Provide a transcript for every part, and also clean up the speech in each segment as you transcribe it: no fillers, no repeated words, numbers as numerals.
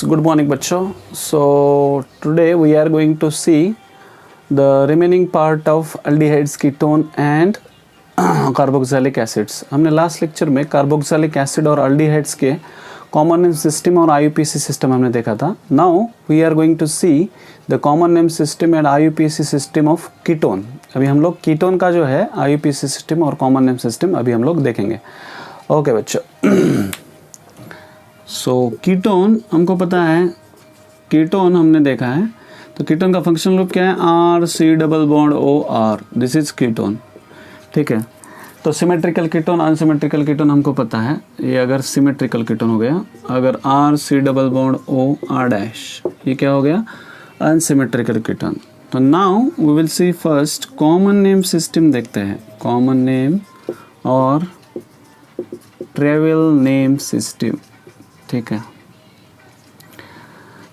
good morning बच्चों. So today we are going to see the remaining part of aldehydes, ketone and carboxylic acids. हमने last lecture में carboxylic acid और aldehydes के common name system और IUPAC system हमने देखा था. Now we are going to see the common name system and IUPAC system of ketone. अभी हम लोग कीटोन का जो है आईयूपीएसी सिस्टम और कॉमन नेम सिस्टम अभी हम लोग देखेंगे. ओके बच्चों. सो कीटोन हमको पता है, कीटोन हमने देखा है. तो कीटोन का फंक्शनल ग्रुप क्या है? R C double bond O R. This is ketone. ठीक है. तो सिमेट्रिकल कीटोन, अनसिमेट्रिकल कीटोन हमको पता है. ये अगर सिमेट्रिकल कीटोन हो गया, अगर R C double bond O R dash, ये क्या हो गया? Unsymmetrical ketone. तो now we will see first common name system देखते हैं. कॉमन नेम और ट्रेवल नेम सिस्टम. ठीक है.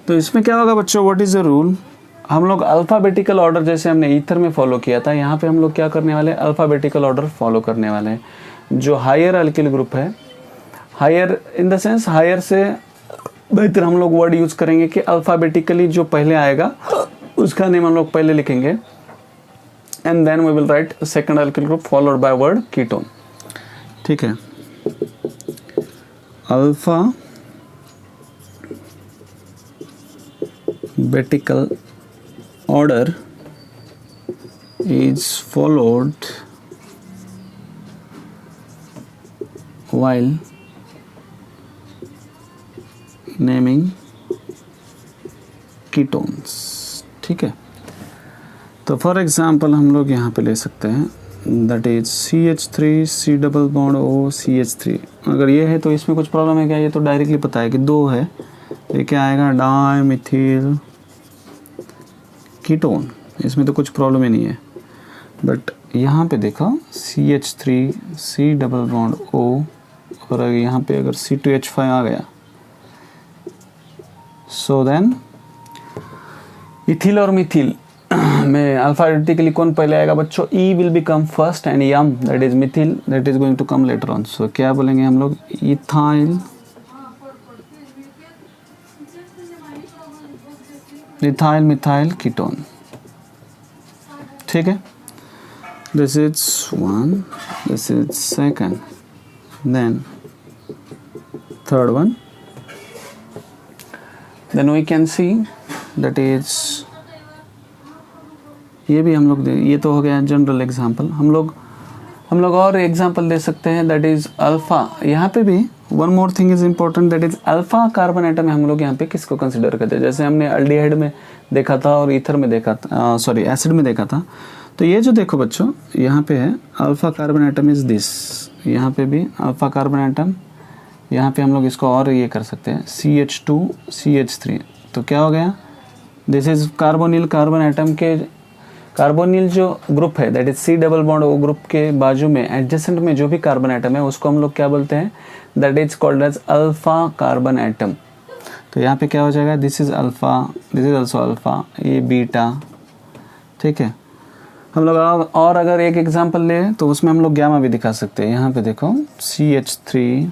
तो इसमें क्या होगा बच्चों? What is the rule? हम लोग अल्फ़ाबेटिकल ऑर्डर जैसे हमने ईथर में फॉलो किया था, यहाँ पे हम लोग क्या करने वाले हैं? अल्फ़ाबेटिकल ऑर्डर फॉलो करने वाले हैं. जो हायर अल्किल ग्रुप है, higher in the sense higher से बेहतर हम लोग वर्ड यूज करेंगे कि अल्फ़ाबेटिकली जो पहले आएगा उसका नेम हम लोग पहले लिखेंगे and then we will write second alkyl group followed by word ketone. ठीक है. Alphabetical order is followed while naming ketones. ठीक है. तो फॉर एग्जांपल हम लोग यहाँ पे ले सकते हैं that is CH3 C double bond O CH3. अगर ये है तो इसमें कुछ प्रॉब्लम है क्या? ये तो डायरेक्टली पता है कि दो है. ये क्या आएगा? डाइमिथिल कीटोन. इसमें तो कुछ प्रॉब्लम ही नहीं है. बट यहाँ पे देखो CH3 C double bond O और अगर यहाँ पे अगर C2H5 आ गया, सो देन इथिल और मिथिल में अल्फाबेटिकली कौन पहले आएगा बच्चों? E will become first and M that is methyl that is going to come later on. So क्या बोलेंगे हम लोग? Ethyl, ethyl methyl ketone. ठीक है. This is one, this is second, then third one. Then we can see that is ये भी हम लोग ये तो हो गया जनरल एग्जांपल. हम लोग और एग्जांपल दे सकते हैं दैट इज अल्फा. यहाँ पे भी one more thing is important that is alpha carbon atom हम लोग यहाँ पे किसको कंसिडर करते हैं? जैसे हमने अल्डिहाइड में देखा था और ईथर में देखा था, सॉरी एसिड में देखा था. तो ये जो देखो बच्चों यहाँ पे है alpha carbon atom is this. यहाँ पे भी अल्फा कार्बन एटम, यहाँ पे हम लोग इसको और ये कर सकते हैं CH2 CH3. तो क्या हो गया? This is carbonyl. Carbon atom के कार्बोनिल जो ग्रुप है that is C double bond O group के बाजू में एडजेसेंट में जो भी कार्बन एटम है उसको हम लोग क्या बोलते हैं? That is called as alpha carbon atom. तो यहाँ पे क्या हो जाएगा? This is alpha, this is also alpha, ये बीटा. ठीक है. हम लोग और अगर एक एग्जांपल ले तो उसमें हम लोग गामा भी दिखा सकते हैं. यहाँ पे देखो CH3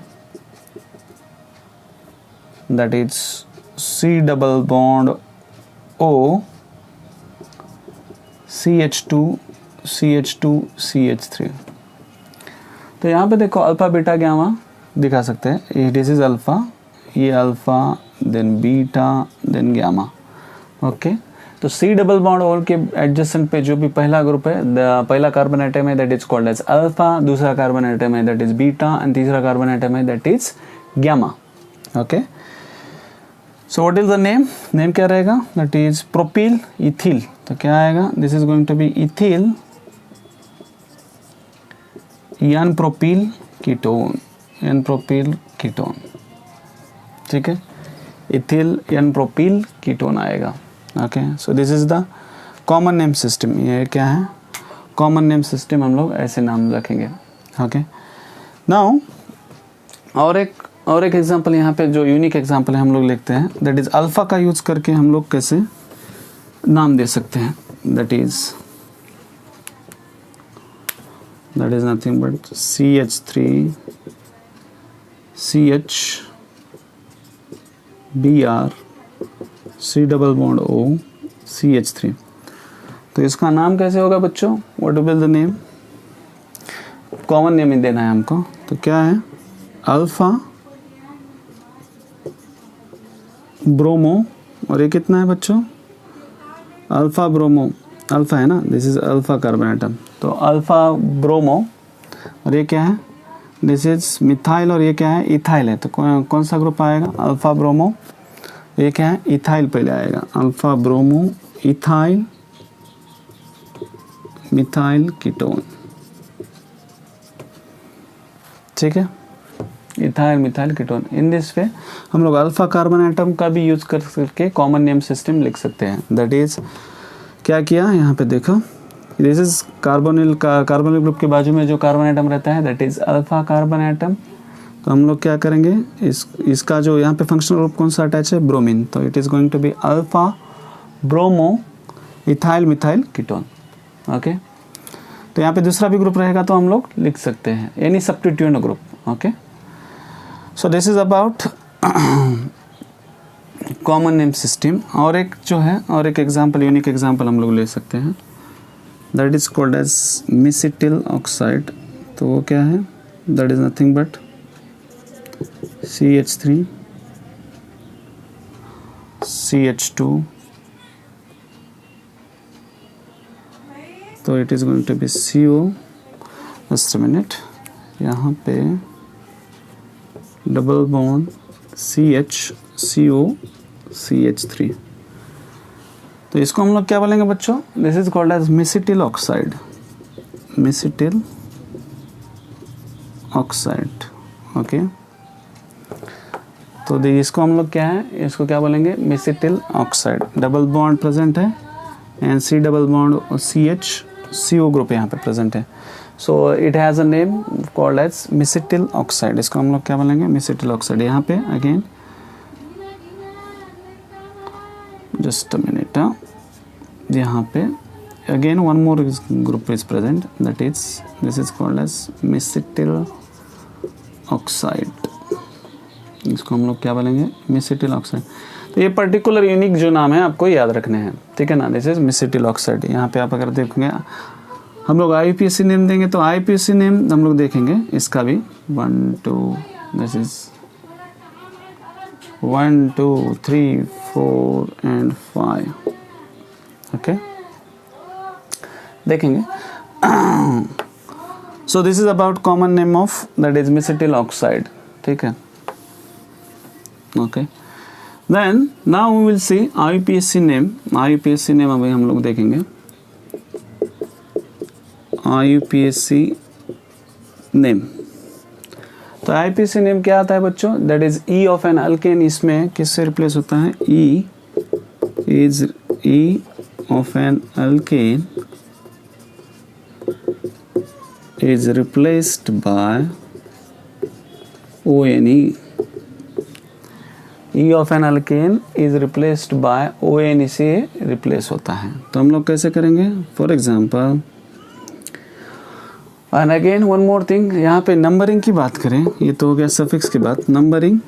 that is C double bond O CH2 CH2 CH3. तो यहाँ पे देखो अल्फा बीटा गामा दिखा सकते हैं. ये दिस इज अल्फा, ये alpha, then beta, then gamma. Okay. तो C डबल बॉन्ड O के एडजेसेंट पे जो भी पहला ग्रुप है, पहला कार्बन एटम है that is called as alpha, दूसरा कार्बन एटम है दैट इज बीटा एंड तीसरा कार्बन एटम है that is gamma. Okay. So what is the name? Name क्या रहेगा? That is propyl ethyl. तो क्या आएगा? This is going to be ethyl n propyl ketone. N propyl ketone. ठीक है. Ethyl n propyl ketone आएगा. Okay. So this is the common name system. ये क्या है? Common name system. हम लोग ऐसे नाम रखेंगे. ओके. नाउ और एक एग्जांपल यहाँ पे जो यूनिक एग्जांपल है हम लोग लिखते हैं दैट इज अल्फा का यूज करके हम लोग कैसे नाम दे सकते हैं. That is nothing but CH3 CH BR3 तो इसका नाम कैसे होगा बच्चों? What will the name? Common name ही देना है हमको, तो क्या है? अल्फा ब्रोमो, और ये कितना है बच्चों? अल्फा ब्रोमो, अल्फा है ना, this is alpha carbon atom, तो अल्फा ब्रोमो, और ये क्या है? दिस इज मिथाइल, और ये क्या है? इथाइल है, तो कौन सा ग्रुप आएगा? अल्फा ब्रोमो, ये क्या है? इथाइल पहले आएगा, alpha bromo ethyl methyl ketone, ठीक है, ethyl methyl ketone. In this way हम लोग अल्फा कार्बन एटम का भी यूज करके कॉमन नेम सिस्टम लिख सकते हैं। दैट इज क्या किया यहाँ पे देखो, दिस इज कार्बोनिल ग्रुप के बाजू में जो कार्बन एटम रहता है that is alpha carbon atom. तो हम लोग क्या करेंगे, इसका जो यहाँ पे फंक्शनल ग्रुप कौन सा अटैच है? ब्रोमीन, तो it is going to be alpha bromo ethyl methyl ketone. Okay, तो यहाँ पे दूसरा भी ग्रुप रहेगा तो हम लोग लिख सकते हैं any substituent group. Okay, so this is about common name system. और एक जो है, और एक एग्जांपल, यूनिक एग्जांपल हम लोग ले सकते हैं, that is called as mesityl oxide. तो वो क्या है? That is nothing but CH3 CH2, तो it is going to be CO, just a minute, यहाँ पे डबल बॉन्ड CH CH3, तो इसको हम लोग क्या बोलेंगे बच्चों? This is called as mesityl oxide, mesityl oxide. Okay, तो इसको हम लोग क्या है, इसको क्या बोलेंगे? Mesityl oxide. Double bond present है and C double bond CH CO group यहाँ पे प्रेजेंट है, so it has a name called as mesityl oxide. इसको हम लोग क्या बोलेंगे? Mesityl oxide. यहाँ पे अगेन जस्ट अ मिनट, यहाँ पे again one more group is present, that is this is called as mesityl oxide. इसको हम लोग क्या बोलेंगे? Mesityl oxide. तो ये पर्टिकुलर यूनिक जो नाम है आपको याद रखने हैं, ठीक है ना? This is mesityl oxide. यहाँ पे आप अगर देखोगे हम लोग IUPAC नेम देंगे, तो IUPAC नेम हम लोग देखेंगे इसका भी 1 2, दिस इज 1 2 3 4 एंड 5। ओके, देखेंगे। सो this is about common name of that is mesityl oxide, ठीक है? Okay, then now we will see IUPAC name। IUPAC name अभी हम लोग देखेंगे। IUPAC name, तो IUPAC name क्या आता है बच्चों? that is E of an alkane। इसमें किससे रिप्लेस होता है? E of an alkane is replaced by ONE। E of an alkane is replaced by ONE से रिप्लेस होता है। तो हम लोग कैसे करेंगे? For example, and again one more thing, यहाँ पे नंबरिंग की बात करें, ये तो हो गया सफिक्स की बात, नंबरिंग।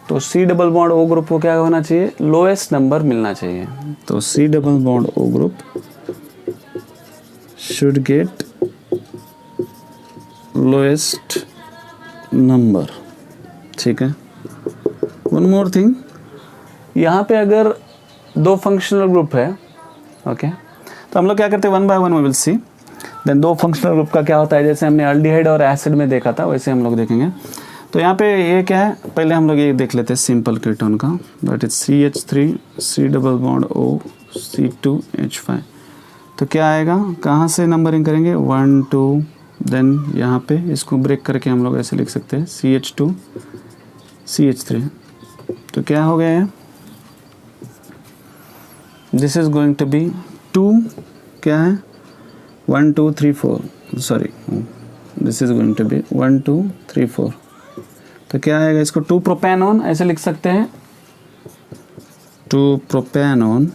तो C double bond O group को क्या होना चाहिए? लोएस्ट नंबर मिलना चाहिए। तो C double bond O group should get lowest number, ठीक है? वन मोर थिंग, यहाँ पे अगर दो फंक्शनल ग्रुप है, ओके, तो हम लोग क्या करते हैं? 1 by 1 we will see. Then दो फंक्शनल ग्रुप का क्या होता है, जैसे हमने अल्डिहाइड और एसिड में देखा था वैसे हम लोग देखेंगे। तो यहाँ पे ये क्या है, पहले हम लोग ये देख लेते हैं सिंपल कीटोन का, that is CH3 C double bond O C2H5। तो क्या आएगा, कहाँ से नंबरिंग करेंगे? 1 2, देन यहाँ पे इसको ब्रेक करके हम लोग ऐसे लिख सकते हैं CH2 CH3। तो क्या हो गया है? This is going to be 2, क्या है? 1 2 3 4, sorry, this is going to be 1 2 3 4। तो क्या आएगा? इसको 2 प्रोपेनॉन ऐसे लिख सकते हैं, 2 प्रोपेनॉन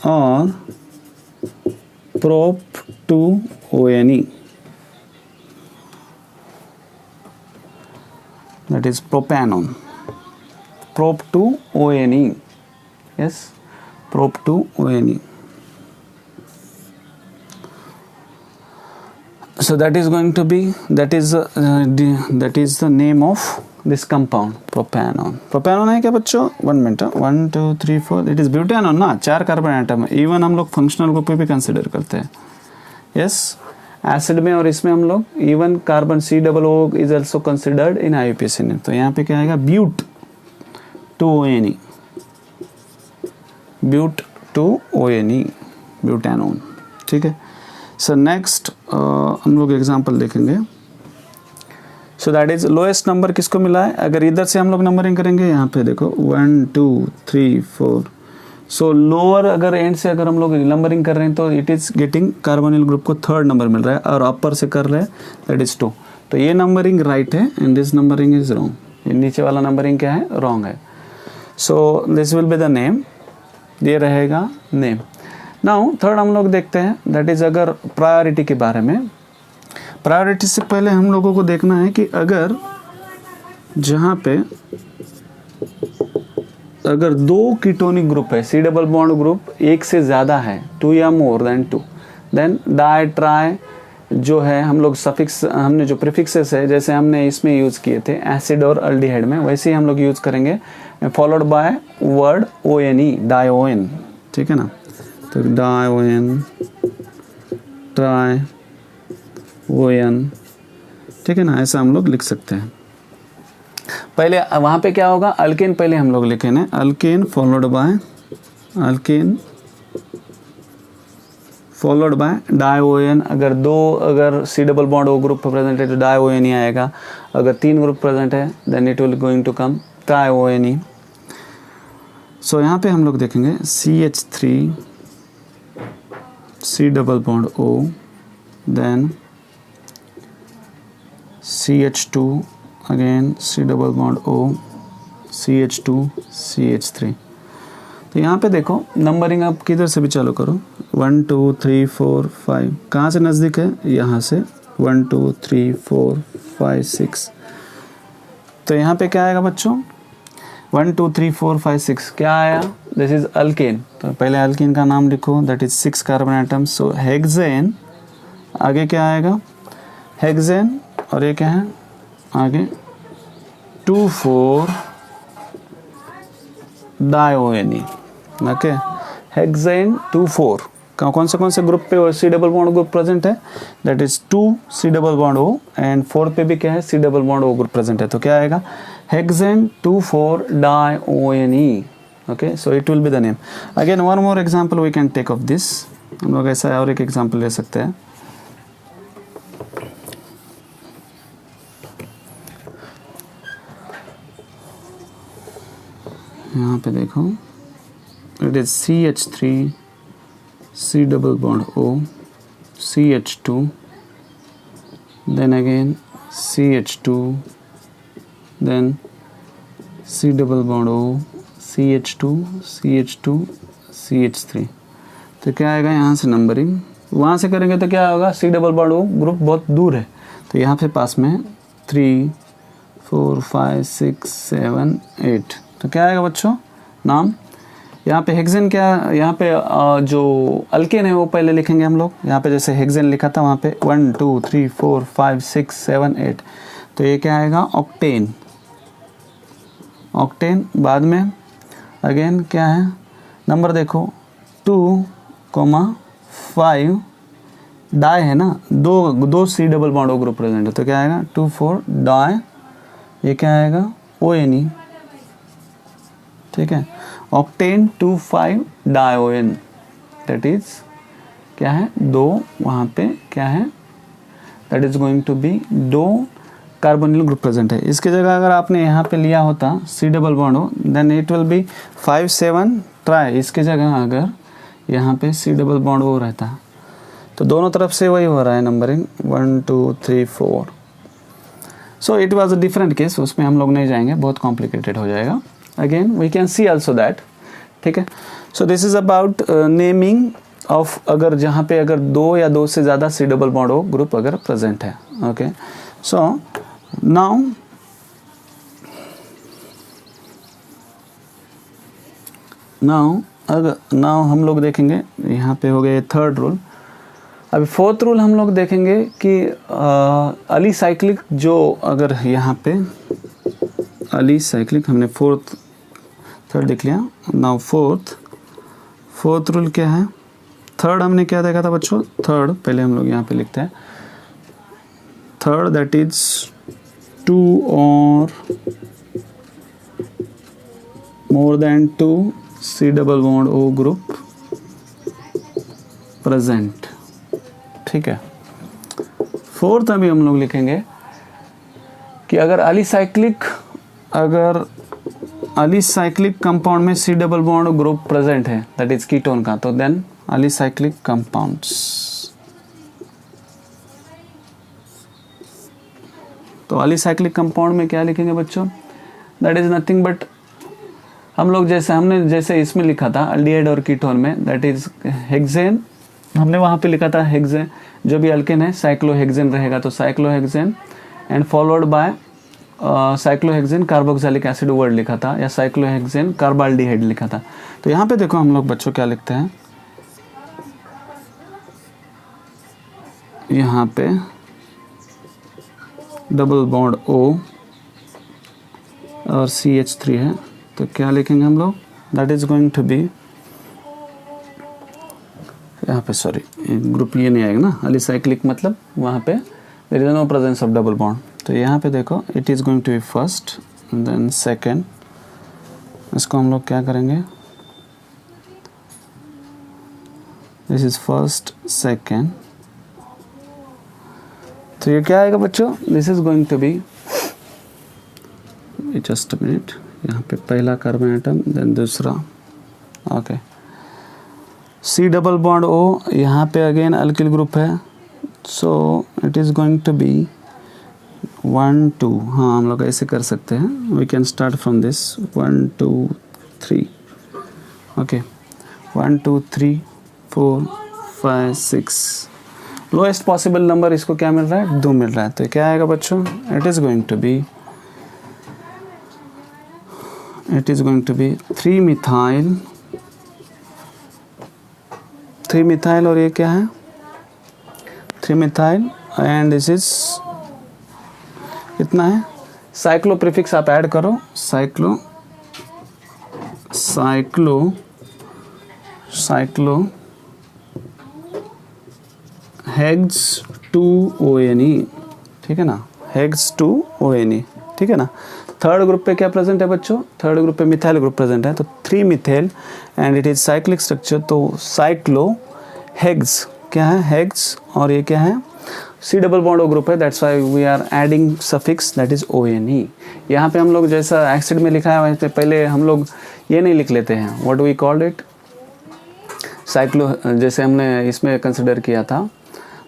और prop 2 ONE, that is propanone. prop 2 ONE. Yes, prop 2 ONE. So that is going to be, that is the name of this compound, propanone. Propanone है क्या बच्चों? 1 मिनट, 1 2 3 4, इट इज ब्यूटेनॉन ना, 4 carbon atom है। Even हम लोग functional group पे भी consider करते हैं। यस, एसिड में और इसमें हम लोग even carbon COO is also considered in IUPAC। तो यहाँ पे क्या आएगा? But 2 ONE, but 2 ONE, butanone. ठीक है। सो नेक्स्ट हम लोग एग्जांपल देखेंगे। So that is lowest number किसको मिला है? अगर इधर से हम लोग नंबरिंग करेंगे, यहाँ पे देखो 1 2 3 4। सो लोअर अगर एंड से अगर हम लोग नंबरिंग कर रहे हैं तो it is getting carbonyl group को 3rd नंबर मिल रहा है, और अपर से कर रहे हैं दैट इज 2। तो ये नंबरिंग राइट है and this numbering is wrong. ये नीचे वाला नंबरिंग क्या है? रॉन्ग है। So this will be the name, ये रहेगा नेम। नाउ थर्ड हम लोग देखते हैं, दैट इज अगर प्रायोरिटी के बारे में। प्रायोरिटी से पहले हम लोगों को देखना है कि अगर जहाँ पे अगर 2 कीटोनिक ग्रुप है, C डबल बॉन्ड ग्रुप एक से ज़्यादा है, 2 या more than 2, then di tri जो है हम लोग सफिक्स, हमने जो प्रीफिक्सेस है जैसे हमने इसमें यूज़ किए थे एसिड और अल्डिहाइड में, वैसे ही हम लोग यूज़ करेंगे, फॉलोड बाय वर्ड ONE, डायोन। ठीक है ना। तो डायोन, ट्राई ON, ठीक है ना, ऐसा हम लोग लिख सकते हैं। पहले वहाँ पे क्या होगा? अल्केन पहले हम लोग लिखेंगे, alkane followed by, alkane followed by dione. अगर 2 अगर C double bond O group present है तो डायोन ही आएगा। अगर 3 ग्रुप प्रेजेंट है then it will going to come trione. So यहाँ पे हम लोग देखेंगे CH3 C double bond O, then CH2 again C double bond O, CH2 CH3। तो यहाँ पे देखो नंबरिंग आप किधर से भी चालू करो, 1 2 3 4 5, कहाँ से नज़दीक है? यहाँ से 1 2 3 4 5 6। तो यहाँ पे क्या आएगा बच्चों? 1 2 3 4 5 6 क्या आया? This is alkane. तो पहले अल्केन का नाम लिखो, that is 6 carbon atoms. So hexane, आगे क्या आएगा? हेक्सेन, और ये क्या है आगे? 2 4 डायोनी। ओके, हेक्सेन 2 4 कौन से ग्रुप पे C double bond group present है? That is 2 C double bond O, and 4th पे भी क्या है? C double bond O group present है। तो क्या आएगा? Hexane 2 4 dione. Okay, so it will be the name. Again one more example we can take of this. हम लोग ऐसा और एक एग्जांपल ले सकते हैं। यहाँ पे देखो, it is CH3 C double bond O, CH2, then again CH2, then C double bond O, CH2 CH2 CH3। तो क्या आएगा यहाँ से नंबरिंग? वहाँ से करेंगे तो क्या होगा? C double bond O group बहुत दूर है, तो यहाँ पे पास में 3 4 5 6 7 8। तो क्या आएगा बच्चों नाम? यहाँ पे हेक्सेन क्या, यहाँ पे जो अल्केन है वो पहले लिखेंगे हम लोग। यहाँ पे जैसे हेक्सेन लिखा था वहाँ पे 1 2 3 4 5 6 7 8। तो ये क्या आएगा? ऑक्टेन। ऑक्टेन बाद में अगेन क्या है नंबर देखो 2 5 डाई है ना, दो C double bond O group present है। तो क्या आएगा? 2 4 डाई, ये क्या आएगा? ONE। ठीक है, ऑक्टेन 2 5 डायोन, दैट इज क्या है? 2 वहाँ पे क्या है? That is going to be 2 carbonyl group present है। इसकी जगह अगर आपने यहाँ पे लिया होता C double bond O, then it will be 5 7 tri. इसकी जगह अगर यहाँ पे C डबल बॉन्ड O रहता, तो दोनों तरफ से वही हो रहा है numbering 1 2 3 4। So it was a different case, उसमें हम लोग नहीं जाएंगे, बहुत कॉम्प्लिकेटेड हो जाएगा। Again we can see also that. ठीक है, so this is about naming of अगर जहाँ पे अगर 2 या 2 से ज़्यादा C double bond O group अगर प्रेजेंट है। ओके, सो नाउ नाउ हम लोग देखेंगे, यहाँ पे हो गए थर्ड रूल। अभी फोर्थ रूल हम लोग देखेंगे कि अलीसाइक्लिक जो अगर यहाँ पे अलीसाइक्लिक हमने थर्ड देख लिया। नाउ फोर्थ रूल क्या है? थर्ड हमने क्या देखा था बच्चों? थर्ड पहले हम लोग यहाँ पे लिखते हैं, थर्ड दैट इज 2 और मोर than 2 C double bond O group present. ठीक है। फोर्थ अभी हम लोग लिखेंगे कि अगर अलीसाइक्लिक कंपाउंड में C double bond group present है, दैट इज कीटोन का, तो देन अलीसाइक्लिक कंपाउंड्स। तो अलीसाइक्लिक कंपाउंड में क्या लिखेंगे बच्चों? दैट इज नथिंग बट हम लोग जैसे इसमें लिखा था अल्डिहाइड और कीटोन में, दैट इज हेक्सेन। हमने वहाँ पे लिखा था हेक्सेन, जो भी अल्केन है साइक्लोहेक्सेन रहेगा, तो cyclohexane and followed by cyclohexane carboxylic acid word लिखा था, या साइक्लोहेक्सेन कार्बाल्डिहाइड लिखा था। तो यहाँ पे देखो हम लोग बच्चों क्या लिखते हैं, यहाँ पे डबल बॉन्ड O और CH3 है, तो क्या लिखेंगे हम लोग? That is going to be, यहाँ पे सॉरी ग्रुप ये नहीं आएगा ना, अलीसाइक्लिक मतलब वहाँ पे there is no presence of double bond. तो यहाँ पे देखो it is going to be first then second. इसको हम लोग क्या करेंगे? दिस इज फर्स्ट सेकेंड, तो ये क्या आएगा बच्चों? This is going to be, just a minute, यहाँ पे पहला कार्बन एटम देन दूसरा, okay, C double bond O, यहाँ पे अगेन अल्किल ग्रुप है, so it is going to be 1 2। हाँ, हम लोग ऐसे कर सकते हैं, we can start from this 1 2 3, okay, 1 2 3 4 5 6, lowest possible number इसको क्या मिल रहा है? 2 मिल रहा है। तो क्या आएगा बच्चों? It is going to be 3 methyl, और ये क्या है? 3 मिथाइल, एंड दिस इज कितना है? साइक्लो प्रीफिक्स आप ऐड करो, साइक्लो हेग्स 2ONE, ठीक है ना, हेग्स 2ONE, ठीक है ना। थर्ड ग्रुप पे क्या प्रेजेंट है बच्चों? थर्ड ग्रुप पे मिथाइल ग्रुप प्रेजेंट है, तो 3 methyl and it is cyclic structure, तो साइक्लो हेग्स क्या है? हेग्स, और ये क्या है? C double bond O group है, that's why we are adding suffix that is ONE। यहाँ पे हम लोग जैसा एसिड में लिखा है वैसे पहले हम लोग ये नहीं लिख लेते हैं, what we called it cyclo, जैसे हमने इसमें कंसिडर किया था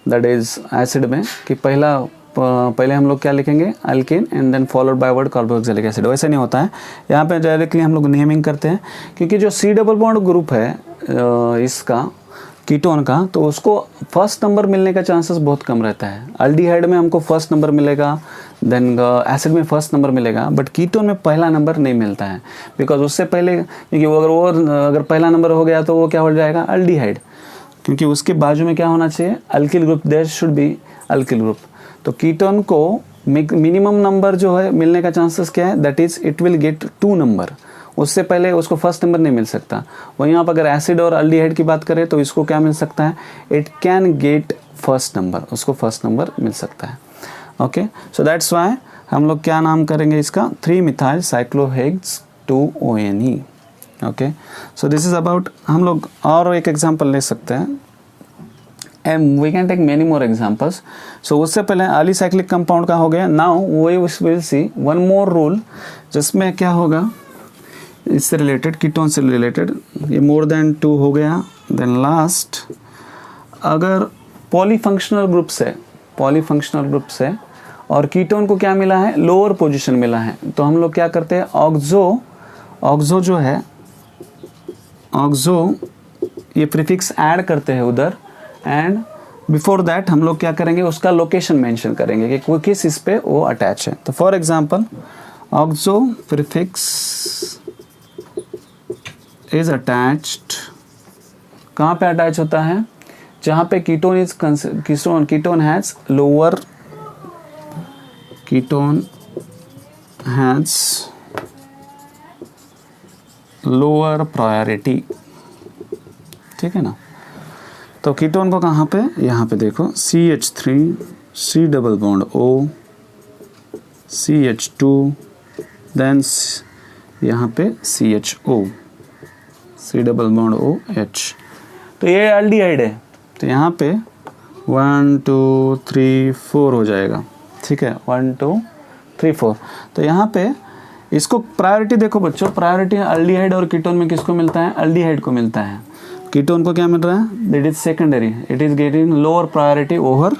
दैट इज एसिड में कि पहले हम लोग क्या लिखेंगे? Alkane and then followed by word carboxylic acid. वैसे नहीं होता है, यहाँ पे डायरेक्टली हम लोग नेमिंग करते हैं, क्योंकि जो C डबल बॉन्ड ग्रुप है इसका कीटोन का, तो उसको फर्स्ट नंबर मिलने का चांसेस बहुत कम रहता है। अल्डिहाइड में हमको फर्स्ट नंबर मिलेगा, देन एसिड में फर्स्ट नंबर मिलेगा, बट कीटोन में पहला नंबर नहीं मिलता है, बिकॉज उससे पहले, क्योंकि अगर पहला नंबर हो गया तो वो क्या हो जाएगा? अल्डिहाइड, क्योंकि उसके बाजू में क्या होना चाहिए? Alkyl group, there should be alkyl group. तो कीटोन को मिनिमम नंबर जो है मिलने का चांसेस क्या है? That is it will get 2 number, उससे पहले उसको फर्स्ट नंबर नहीं मिल सकता। वहीं आप अगर एसिड और अल्डिहाइड की बात करें तो इसको क्या मिल सकता है? It can get first number, उसको फर्स्ट नंबर मिल सकता है। ओके, सो दैट्स वाई हम लोग क्या नाम करेंगे इसका? 3 methyl साइक्लोहेक्स 2ONE। Okay, so this is about, हम लोग और एक एग्जाम्पल ले सकते हैं, and we can take many more examples. So उससे पहले अलीसाइक्लिक कंपाउंड का हो गया। Now we will see one more rule, जिसमें क्या होगा इससे रिलेटेड, कीटोन से रिलेटेड, ये मोर देन 2 हो गया। देन लास्ट, अगर पॉलीफंक्शनल ग्रुप से और कीटोन को क्या मिला है? लोअर पोजीशन मिला है, तो हम लोग क्या करते हैं? ऑक्सो जो है, ऑक्सो ये प्रीफिक्स ऐड करते हैं उधर, एंड बिफोर दैट हम लोग क्या करेंगे? उसका लोकेशन मेंशन करेंगे कि किस इस पे वो अटैच है। तो for example oxo prefix is attached, कहाँ पे अटैच होता है? जहाँ पे ketone is ketone has lower, ketone has lower priority, ठीक है ना। तो कीटोन को कहाँ पे, यहाँ पे देखो CH3 C double bond O, CH2, then यहाँ पे CHO, C double bond OH। तो ये एल्डिहाइड है, तो यहाँ पे 1 2 3 4 हो जाएगा, ठीक है, 1 2 3 4। तो यहाँ पे इसको प्रायोरिटी देखो बच्चों, प्रायोरिटी एल्डिहाइड और कीटोन में किसको मिलता है? एल्डिहाइड को मिलता है। कीटोन को क्या मिल रहा है? That is secondary, it is getting lower priority over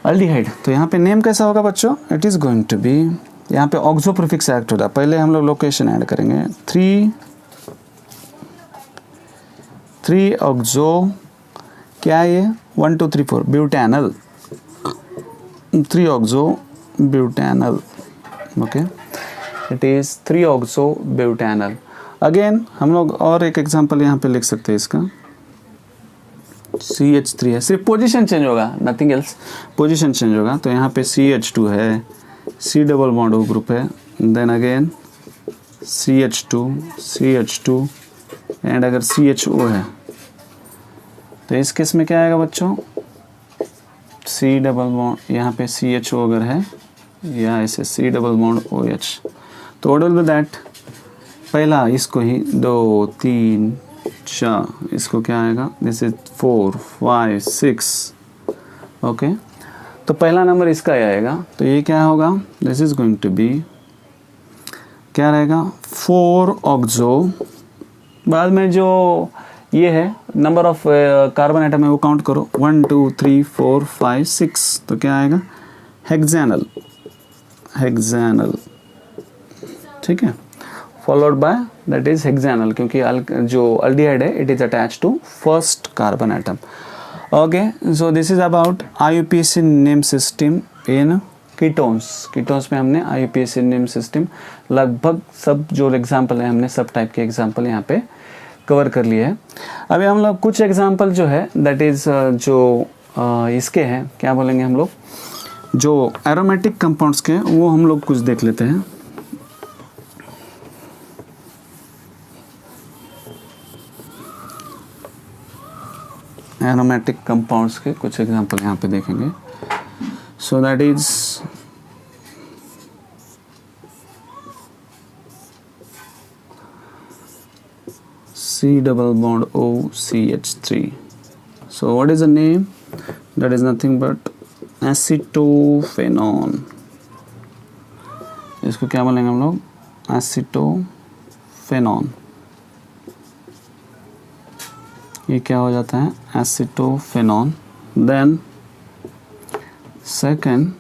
aldehyde. तो यहाँ पे नेम कैसा होगा बच्चों? It is going to be, यहाँ पे ऑक्सो प्रीफिक्स ऐड हो रहा है। पहले हम लोग लोकेशन ऐड करेंगे, 3 ऑक्सो, क्या है ये? 1 2 3 4 butanal, 3 oxo butanal, okay, it is 3 oxo butanal. Again हम लोग और एक एग्जांपल यहाँ पे लिख सकते हैं इसका, CH3 है, सिर्फ पोजीशन चेंज होगा, नथिंग एल्स, पोजीशन चेंज होगा। तो यहाँ पे CH2 है, C double bond O group है, देन अगेन CH2 एंड अगर CHO है तो इस केस में क्या आएगा बच्चों? C डबल बॉन्ड, यहाँ पे CHO अगर है या ऐसे C डबल बॉन्ड OH, तो व्हाट विल बी दैट? पहला इसको ही 2 3 4, इसको क्या आएगा? This is 4 5 6, okay. तो पहला नंबर इसका ही आएगा, तो ये क्या होगा? This is going to be, क्या रहेगा? 4 ऑक्सो, बाद में जो ये है नंबर ऑफ कार्बन एटम है वो काउंट करो, 1 2 3 4 5 6, तो क्या आएगा? हेक्सानल, ठीक है, followed by that is hexanal, क्योंकि जो एल्डिहाइड है it is attached to first carbon atom. Okay, so this is about IUPAC name system in ketones में हमने IUPAC नेम सिस्टम लगभग सब जो एग्जांपल है हमने सब टाइप के एग्जांपल यहाँ पे कवर कर लिए हैं। अभी हम लोग कुछ एग्जांपल जो है दैट इज जो इसके हैं, क्या बोलेंगे हम लोग, जो एरोमेटिक कंपाउंड्स के, वो हम लोग कुछ देख लेते हैं। एरोमेटिक कंपाउंड्स के कुछ एग्जांपल यहाँ पे देखेंगे। So that is C double bond O CH3. So what is the name? That is nothing but acetophenone. इसको क्या बोलेंगे हम लोग? एसिटोफेनॉन। ये क्या हो जाता है? एसिटोफेनॉन। देन सेकेंड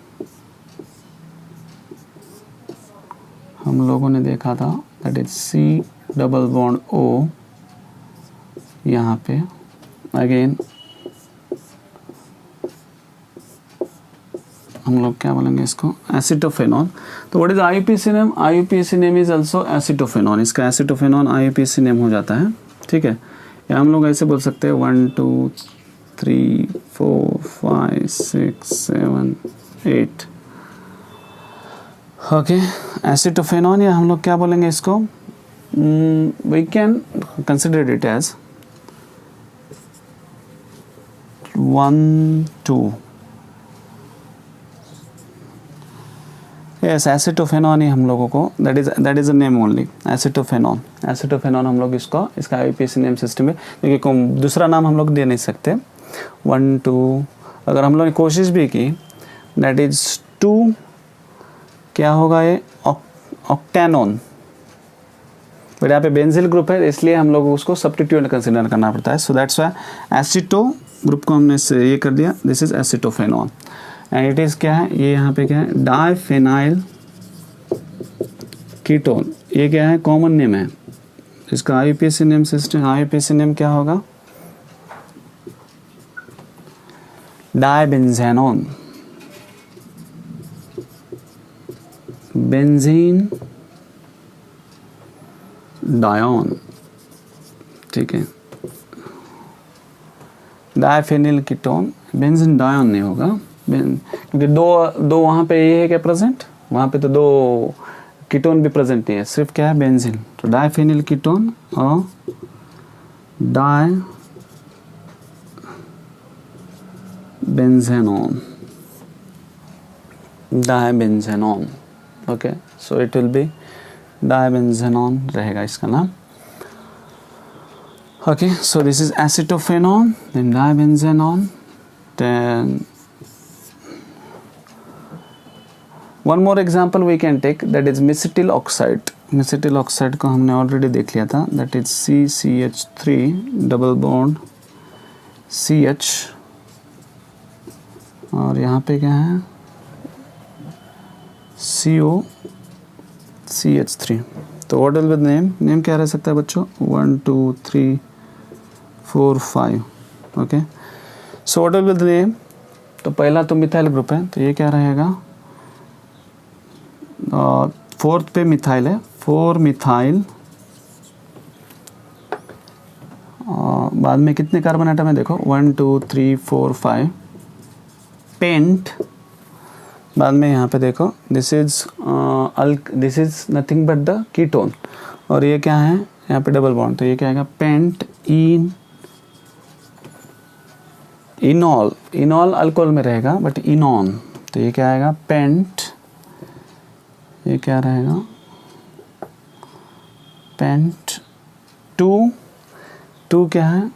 हम लोगों ने देखा था that is C double bond O, यहाँ पे अगेन हम लोग क्या बोलेंगे इसको? एसिटोफेनॉन। तो what is IUPAC name? IUPAC name is also acetophenone. इसका एसिटोफेनॉन IUPAC नेम हो जाता है, ठीक है। या हम लोग ऐसे बोल सकते हैं 1 2 3 4 5 6 7 8, ओके, एसिटोफेनॉन। या हम लोग क्या बोलेंगे इसको? We can consider it as 1 2, yes, acetophenone ही हम लोगों को, that is a name only, acetophenone हम लोग इसका IUPAC नेम सिस्टम है, क्योंकि दूसरा नाम हम लोग दे नहीं सकते। 1 2, अगर हम लोग ने कोशिश भी की दैट इज 2, क्या होगा ये? ऑक्टेनॉन। बट यहाँ पे बेंजिल ग्रुप है इसलिए हम लोग उसको सब्स्टिट्यूट कंसिडर करना पड़ता है। So that's why aceto group को हमने ये कर दिया, this is acetophenone and it is क्या है? ये यहाँ पे क्या है? Diphenyl ketone. ये क्या है? कॉमन नेम है इसका। IUPAC name system, IUPAC name क्या होगा? डाइबेंजेनॉन, बेंजीन डायोन, ठीक है, डायफेनिल कीटोन, बेंजीन डायोन नहीं होगा क्योंकि दो वहाँ पे ये है क्या प्रेजेंट, वहाँ पे तो दो कीटोन भी प्रेजेंट नहीं है, सिर्फ क्या है बेंजीन। तो डायफेनिल कीटोन और dibenzenone, dibenzenone, okay, so it will be dibenzenone रहेगा इसका नाम। Okay, so this is acetophenone, then dibenzenone, then one more example we can take, that is mesityl oxide. Mesityl oxide को हमने already देख लिया था, that is CCH3 double bond CH, और यहाँ पे क्या है COCH3। तो what will be the name क्या रह सकता है बच्चों, 1 2 3 4 5, okay. So what will be the name, तो पहला तो मिथाइल ग्रुप है, तो ये क्या रहेगा, फोर्थ पे मिथाइल है, 4 मिथाइल, बाद में कितने कार्बन आइटम है देखो, 1 2 3 4 5, पेंट, बाद में यहाँ पे देखो this is nothing but the ketone, और ये क्या है यहाँ पे डबल बॉन्ड, तो ये क्या आएगा पेंट इनॉल, इनॉल अल्कोहल में रहेगा बट इनॉन, तो ये क्या आएगा पेंट, ये क्या रहेगा पेंट टू क्या है,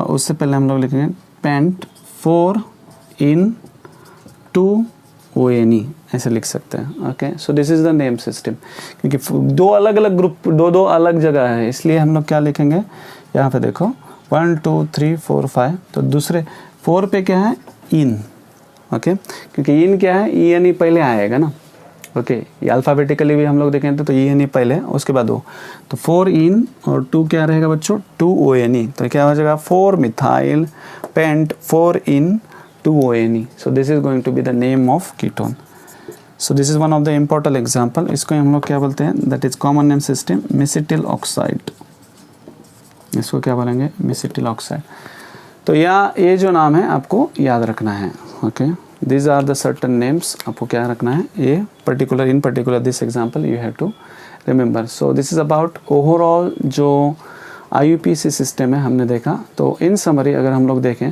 उससे पहले हम लोग लिखेंगे पेंट 4 इन 2 ONE, ऐसे लिख सकते हैं, okay. So this is the name system, क्योंकि दो अलग अलग ग्रुप, दो अलग जगह है, इसलिए हम लोग क्या लिखेंगे, यहाँ पे देखो 1 2 3 4 5, तो दूसरे 4 पे क्या है इन, ओके, क्योंकि इन क्या है ENE पहले आएगा ना, ओके, ये अल्फ़ाबेटिकली भी हम लोग देखें तो ENE पहले उसके बाद वो, तो 4 इन और 2 क्या रहेगा बच्चों 2 ONE, तो क्या हो जाएगा 4 methyl paint 4 in 2 ONE, so this is going to be the name of ketone. So this is one of the important example, इसको हम लोग क्या बोलते हैं, that is common name system mesityl oxide, इसको क्या बोलेंगे मेसिटिल ऑक्साइड। तो ये जो नाम है आपको याद रखना है, okay, these are the certain names, आपको क्या रखना है, ये particular in particular this example you have to remember. So this is about overall जो IUPAC सिस्टम है हमने देखा। तो इन समरी अगर हम लोग देखें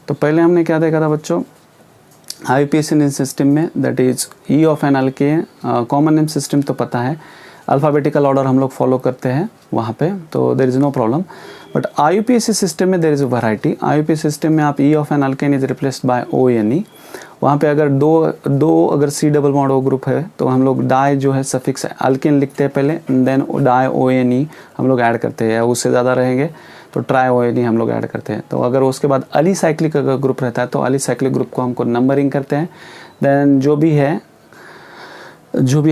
तो पहले हमने क्या देखा था बच्चों, IUPAC सिस्टम में that is E of an alkane, common name system तो पता है, अल्फ़ाबेटिकल ऑर्डर हम लोग फॉलो करते हैं वहाँ पे, तो there is no problem. But IUPAC system में there is a variety. IUPAC system में आप E of an alkane is replaced by ONE, वहाँ पे अगर दो अगर C double bond O group है तो हम लोग डाई जो है सफिक्स अल्केन लिखते हैं पहले, देन डाई ONE हम लोग ऐड करते हैं, या उससे ज़्यादा रहेंगे तो ट्राई ONE हम लोग ऐड करते हैं। तो अगर उसके बाद अलीसाइक्लिक अगर ग्रुप रहता है तो अलीसाइक्लिक ग्रुप को हमको नंबरिंग करते हैं, देन जो भी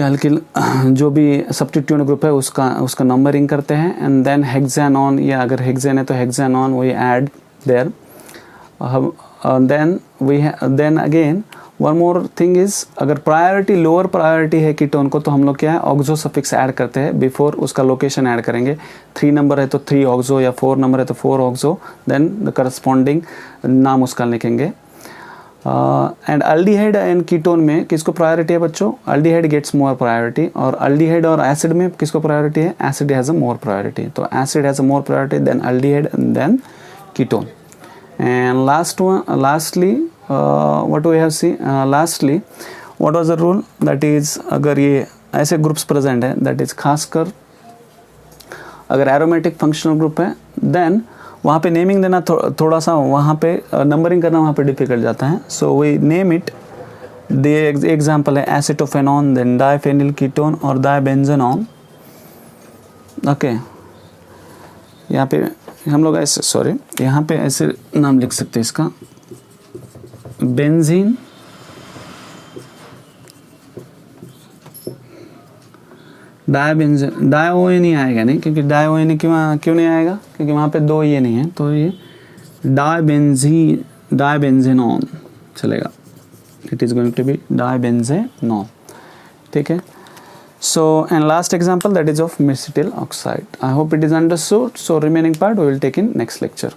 अल्किल जो भी सब्स्टिट्यूएंट ग्रुप है उसका नंबरिंग करते हैं, एंड देन हेक्सानॉन, या अगर हेक्सेन है तो hexanone we add there. Then again one more thing is, अगर प्रायोरिटी लोअर प्रायोरिटी है कीटोन को तो हम लोग क्या है ऑक्सो सफिक्स ऐड करते हैं बिफोर उसका लोकेशन ऐड करेंगे। 3 नंबर है तो 3 ऑक्सो, या 4 नंबर है तो 4 ऑक्सो, देन द करस्पॉन्डिंग नाम उसका लिखेंगे। एंड अल्डिहाइड एंड कीटोन में किसको प्रायोरिटी है बच्चों, अल्डिहाइड गेट्स मोर प्रायोरिटी, और अल्डिहाइड और एसिड में किसको प्रायोरिटी है, acid has a more priority, तो acid has a more priority than aldehyde and then ketone. And lastly what we have seen, lastly what was the rule, that is अगर ये ऐसे groups present है, that is खासकर अगर aromatic functional group है, then वहाँ पे naming देना थोड़ा सा वहाँ पे नंबरिंग करना वहाँ पे डिफिकल्ट जाता है। So we name it, the example है एसिटोफेनॉन, देन डाइफेनिल कीटोन और डाइबेंजेनॉन, ओके। यहाँ पे हम लोग ऐसे, सॉरी, यहाँ पे ऐसे नाम लिख सकते हैं इसका, बेंजीन, डाइबेंजीन, डाई आएगा नहीं, क्योंकि डाई क्यों नहीं आएगा, क्योंकि वहाँ पे 2 ये नहीं है, तो ये डाइबेंजेनॉन चलेगा, it is going to be dibenzenone, ठीक है। So and last example, that is of mesetyl oxide. I hope it is understood. So remaining part we will take in next lecture.